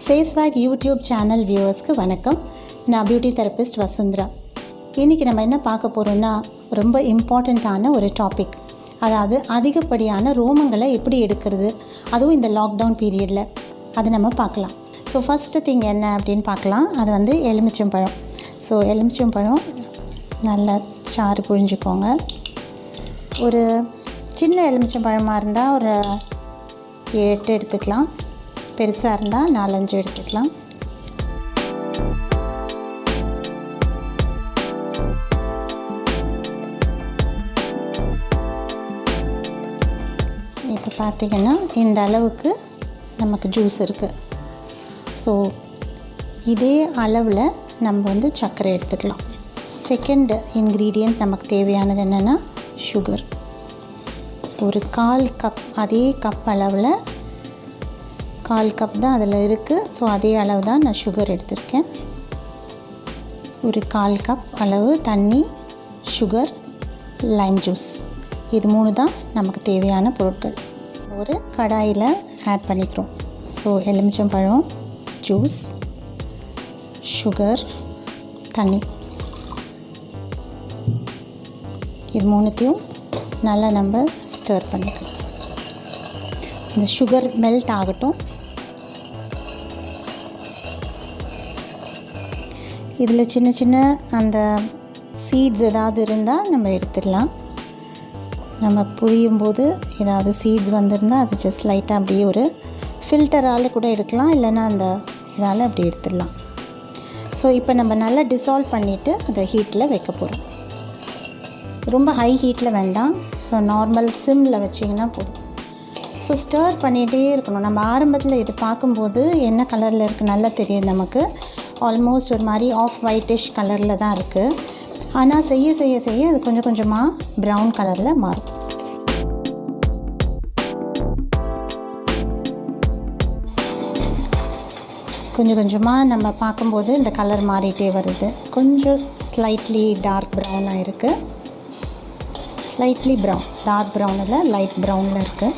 சேஸ்வாக் YouTube channel வியூவர்ஸ்க்கு வணக்கம். நான் beauty therapist Vasundhara. இன்றைக்கி நம்ம என்ன பார்க்க போகிறோம்னா ரொம்ப இம்பார்ட்டண்ட்டான ஒரு டாபிக். அதாவது அதிகப்படியான ரோமங்களை எப்படி எடுக்கிறது, அதுவும் இந்த லாக்டவுன் பீரியடில், அது நம்ம பார்க்கலாம். ஸோ ஃபஸ்ட்டு திங் என்ன அப்படின்னு பார்க்கலாம். அது எலுமிச்சம்பழம். ஸோ எலுமிச்சம்பழம் நல்லா சாறு புழிஞ்சிக்கோங்க. ஒரு சின்ன எலுமிச்சம்பழமாக இருந்தால் ஒரு 8 எடுத்துக்கலாம். பெருசாக இருந்தால் 4-5 எடுத்துக்கலாம். இப்போ பார்த்திங்கன்னா இந்த அளவுக்கு நமக்கு ஜூஸ் இருக்குது. ஸோ இதே அளவில் நம்ம சர்க்கரை எடுத்துக்கலாம். செகண்ட் இன்க்ரீடியண்ட் நமக்கு தேவையானது என்னென்னா சுகர். ஸோ ஒரு 1/4 கப், அதே கப் அளவில் 1/4 கப் தான் அதில் இருக்குது. ஸோ அதே அளவு தான் நான் சுகர் எடுத்திருக்கேன். ஒரு 1/4 கப் அளவு தண்ணி, சுகர், லைம் ஜூஸ், இது 3 தான் நமக்கு தேவையான பொருட்கள். ஒரு கடாயில் ஆட் பண்ணிக்கிறோம். ஸோ எலுமிச்சம்பழம் ஜூஸ், சுகர், தண்ணி, இது 3த்தையும் நல்லா நம்ம ஸ்டர் பண்ணிக்கலாம். இந்த சுகர் மெல்ட் ஆகட்டும். இதில் சின்ன சின்ன அந்த சீட்ஸ் ஏதாவது இருந்தால் நம்ம எடுத்துடலாம். நம்ம புழியும் போது ஏதாவது சீட்ஸ் வந்திருந்தால் அது ஜஸ்ட் லைட்டாக அப்படியே ஒரு ஃபில்டரால் கூட எடுக்கலாம், இல்லைன்னா அந்த இதால் அப்படி எடுத்துடலாம். ஸோ இப்போ நம்ம நல்லா டிசால்வ் பண்ணிவிட்டு அதை ஹீட்டில் வைக்க போகிறோம். ரொம்ப ஹை ஹீட்டில் வேண்டாம். ஸோ நார்மல் சிம்மில் வச்சிங்கன்னா போதும். ஸோ ஸ்டர் பண்ணிகிட்டே இருக்கணும். நம்ம ஆரம்பத்தில் இது பார்க்கும்போது என்ன கலரில் இருக்குது நல்லா தெரியும் நமக்கு. ஆல்மோஸ்ட் ஒரு மாதிரி ஆஃப் ஒயிட்டிஷ் கலரில் தான் இருக்குது. ஆனால் செய்ய செய்ய செய்ய அது கொஞ்சம் கொஞ்சமாக ப்ரௌன் கலரில் மாறும். கொஞ்சம் கொஞ்சமாக நம்ம பார்க்கும்போது இந்த கலர் மாறிட்டே வருது. கொஞ்சம் ஸ்லைட்லி டார்க் ப்ரௌனாக இருக்குது. ஸ்லைட்லி ப்ரௌன், டார்க் ப்ரௌனில் லைட் ப்ரௌனில் இருக்குது.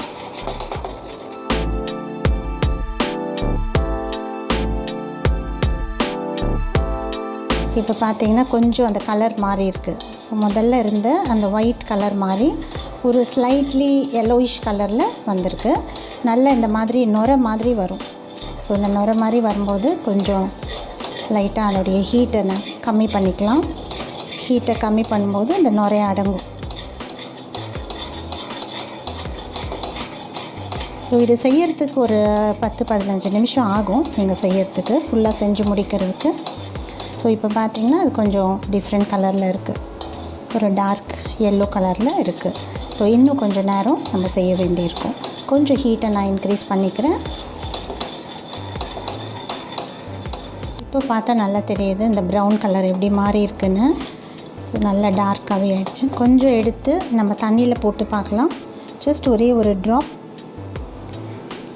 இப்போ பார்த்தீங்கன்னா கொஞ்சம் அந்த கலர் மாறி இருக்குது. ஸோ முதல்ல இருந்த அந்த ஒயிட் கலர் மாறி ஒரு ஸ்லைட்லி yellowish கலரில் வந்திருக்கு. நல்ல இந்த மாதிரி நுரை மாதிரி வரும். ஸோ இந்த நுரை மாதிரி வரும்போது கொஞ்சம் லைட்டாக அதோடைய ஹீட்டை கம்மி பண்ணிக்கலாம். ஹீட்டை கம்மி பண்ணும்போது இந்த நுரை அடங்கும். ஸோ இது செய்யறதுக்கு ஒரு 10-15 நிமிஷம் ஆகும். நீங்கள் செய்யறதுக்கு ஃபுல்லாக செஞ்சு முடிக்கிறதுக்கு. ஸோ இப்போ பார்த்திங்கன்னா அது கொஞ்சம் டிஃப்ரெண்ட் கலரில் இருக்குது. ஒரு டார்க் எல்லோ கலரில் இருக்குது. ஸோ இன்னும் கொஞ்சம் நேரம் நம்ம செய்ய வேண்டியிருக்கும். கொஞ்சம் ஹீட்டை நான் இன்க்ரீஸ் பண்ணிக்கிறேன். இப்போ பார்த்தா நல்லா தெரியுது இந்த ப்ரௌன் கலர் எப்படி மாறி இருக்குன்னு. ஸோ நல்லா டார்க்காகவே ஆகிடுச்சு. கொஞ்சம் எடுத்து நம்ம தண்ணியில் போட்டு பார்க்கலாம். ஜஸ்ட் ஒரே ஒரு ட்ராப்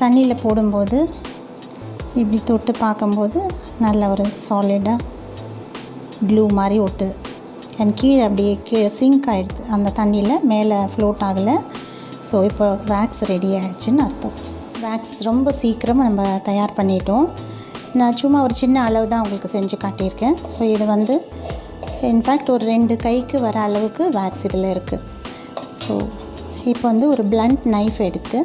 தண்ணியில் போடும்போது இப்படி தொட்டு பார்க்கும்போது நல்ல ஒரு சாலிடாக க்ளூ மாதிரி ஒட்டுது. அண்ட் கீழே சிங்க் ஆகிடுது. அந்த தண்ணியில் மேலே ஃப்ளோட் ஆகலை. ஸோ இப்போ வேக்ஸ் ரெடி ஆகிடுச்சின்னு அர்த்தம். வேக்ஸ் ரொம்ப சீக்கிரமாக நம்ம தயார் பண்ணிட்டோம். நான் சும்மா ஒரு சின்ன அளவு தான் உங்களுக்கு செஞ்சு காட்டியிருக்கேன். ஸோ இது இன்ஃபேக்ட் ஒரு 2 கைக்கு வர அளவுக்கு வேக்ஸ் இதில் இருக்குது. ஸோ இப்போ ஒரு பிளண்ட் நைஃப் எடுத்து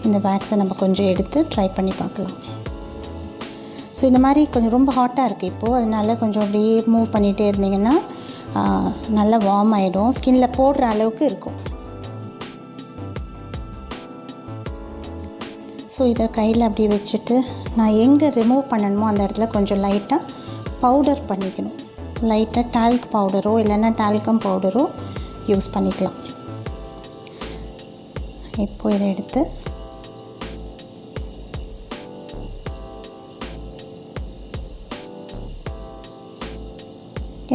இந்த வேக்ஸை நம்ம கொஞ்சம் எடுத்து ட்ரை பண்ணி பார்க்கலாம். ஸோ இந்த மாதிரி கொஞ்சம் ரொம்ப ஹாட்டாக இருக்குது இப்போது. அதனால் கொஞ்சம் அப்படியே மூவ் பண்ணிகிட்டே இருந்தீங்கன்னா நல்லா வார்ம் ஆகிடும். ஸ்கின்னில் போடுற அளவுக்கு இருக்கும். ஸோ இதை கையில் அப்படியே வச்சுட்டு நான் எங்கே ரிமூவ் பண்ணணுமோ அந்த இடத்துல கொஞ்சம் லைட்டாக பவுடர் பண்ணிக்கணும். லைட்டாக டால்க் பவுடரோ இல்லைன்னா டால்கம் பவுடரோ யூஸ் பண்ணிக்கலாம். இப்போது இதை எடுத்து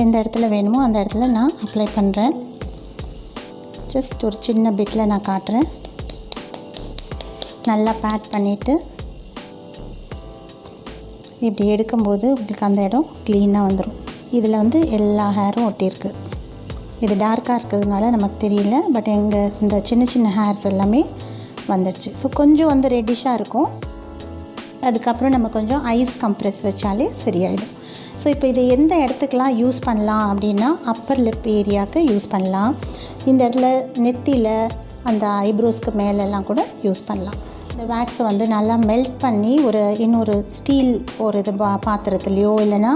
எந்த இடத்துல வேணுமோ அந்த இடத்துல நான் அப்ளை பண்ணுறேன். ஜஸ்ட் ஒரு சின்ன பிட்டில் நான் காட்டுறேன். நல்லா பேட் பண்ணிவிட்டு இப்படி எடுக்கும்போது உங்களுக்கு அந்த இடம் க்ளீனாக வந்துடும். இதில் எல்லா ஹேரும் ஒட்டியிருக்கு. இது டார்க்காக இருக்கிறதுனால நமக்கு தெரியல. பட் இந்த சின்ன சின்ன ஹேர்ஸ் எல்லாமே வந்துடுச்சு. ஸோ கொஞ்சம் ரெட்டிஷாக இருக்கும். அதுக்கப்புறம் நம்ம கொஞ்சம் ஐஸ் கம்ப்ரெஸ் வச்சாலே சரியாயிடும். ஸோ இப்போ இதை எந்த இடத்துக்கெலாம் யூஸ் பண்ணலாம் அப்படின்னா அப்பர் லிப் ஏரியாவுக்கு யூஸ் பண்ணலாம். இந்த இடத்துல நெத்தியில் அந்த ஐப்ரோஸ்க்கு மேலெல்லாம் கூட யூஸ் பண்ணலாம். இந்த வேக்ஸை வந்து நல்லா மெல்ட் பண்ணி இன்னொரு ஸ்டீல் ஒரு இது பாத்திரத்துலையோ இல்லைனா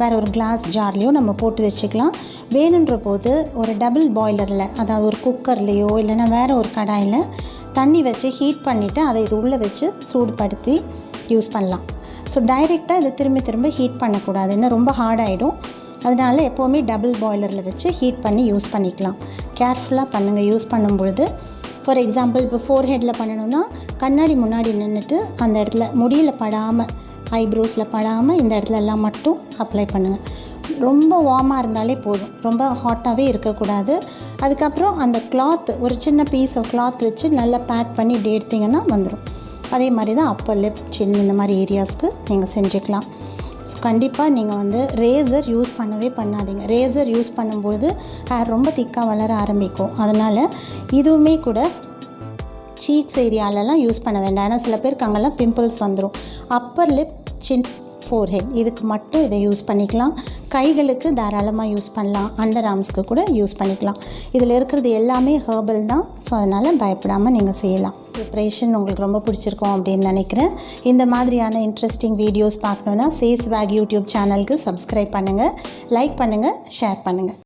வேறு ஒரு கிளாஸ் ஜார்லேயோ நம்ம போட்டு வச்சுக்கலாம். வேணுன்ற போது ஒரு டபுள் பாய்லரில், அதாவது ஒரு குக்கர்லேயோ இல்லைனா வேறு ஒரு கடாயில் தண்ணி வச்சு ஹீட் பண்ணிவிட்டு அதை இது உள்ளே வச்சு சூடுபடுத்தி யூஸ் பண்ணலாம். ஸோ டைரெக்டாக இதை திரும்ப ஹீட் பண்ணக்கூடாது, இன்னும் ரொம்ப ஹார்டாகிடும். அதனால் எப்போவுமே டபுள் பாய்லரில் வச்சு ஹீட் பண்ணி யூஸ் பண்ணிக்கலாம். கேர்ஃபுல்லாக பண்ணுங்கள் யூஸ் பண்ணும்பொழுது. ஃபார் எக்ஸாம்பிள் இப்போ ஃபோர்ஹெட்டில் பண்ணணுன்னா கண்ணாடி முன்னாடி நின்றுட்டு அந்த இடத்துல முடியில் படாமல், ஐப்ரோஸில் படாமல் இந்த இடத்துல எல்லாம் மட்டும் அப்ளை பண்ணுங்கள். ரொம்ப வார்மாக இருந்தாலே போதும், ரொம்ப ஹாட்டாகவே இருக்கக்கூடாது. அதுக்கப்புறம் அந்த கிளாத், ஒரு சின்ன பீஸ் ஆஃப் கிளாத் வச்சு நல்லா பேட் பண்ணி இப்படி எடுத்திங்கன்னா வந்துடும். அதே மாதிரி தான் அப்பர் லிப், சின் இந்த மாதிரி ஏரியாஸ்க்கு நீங்கள் செஞ்சுக்கலாம். ஸோ கண்டிப்பாக நீங்கள் வந்து ரேசர் யூஸ் பண்ணாதீங்க. ரேசர் யூஸ் பண்ணும்போது ஹேர் ரொம்ப திக்காக வளர ஆரம்பிக்கும். அதனால் இதுவுமே கூட சீக்ஸ் ஏரியாலலாம் யூஸ் பண்ண வேண்டாம். ஏன்னா சில பேருக்கு அங்கெல்லாம் பிம்பிள்ஸ் வந்துடும். அப்பர் லிப், சின், ஃபோர்ஹெட் இதுக்கு மட்டும் இதை யூஸ் பண்ணிக்கலாம். கைகளுக்கு தாராளமாக யூஸ் பண்ணலாம். அண்டர் ஆர்ம்ஸ்க்கு கூட யூஸ் பண்ணிக்கலாம். இதில் இருக்கிறது எல்லாமே ஹெர்பல் தான். ஸோ அதனால் பயப்படாமல் நீங்கள் செய்யலாம். ப்ரிப்ரேஷன் உங்களுக்கு ரொம்ப பிடிச்சிருக்கும் அப்படின்னு நினைக்கிறேன். இந்த மாதிரியான இன்ட்ரெஸ்டிங் வீடியோஸ் பார்க்கணுன்னா சேஸ்வாக் யூடியூப் சேனலுக்கு சப்ஸ்கிரைப் பண்ணுங்கள், லைக் பண்ணுங்கள், ஷேர் பண்ணுங்கள்.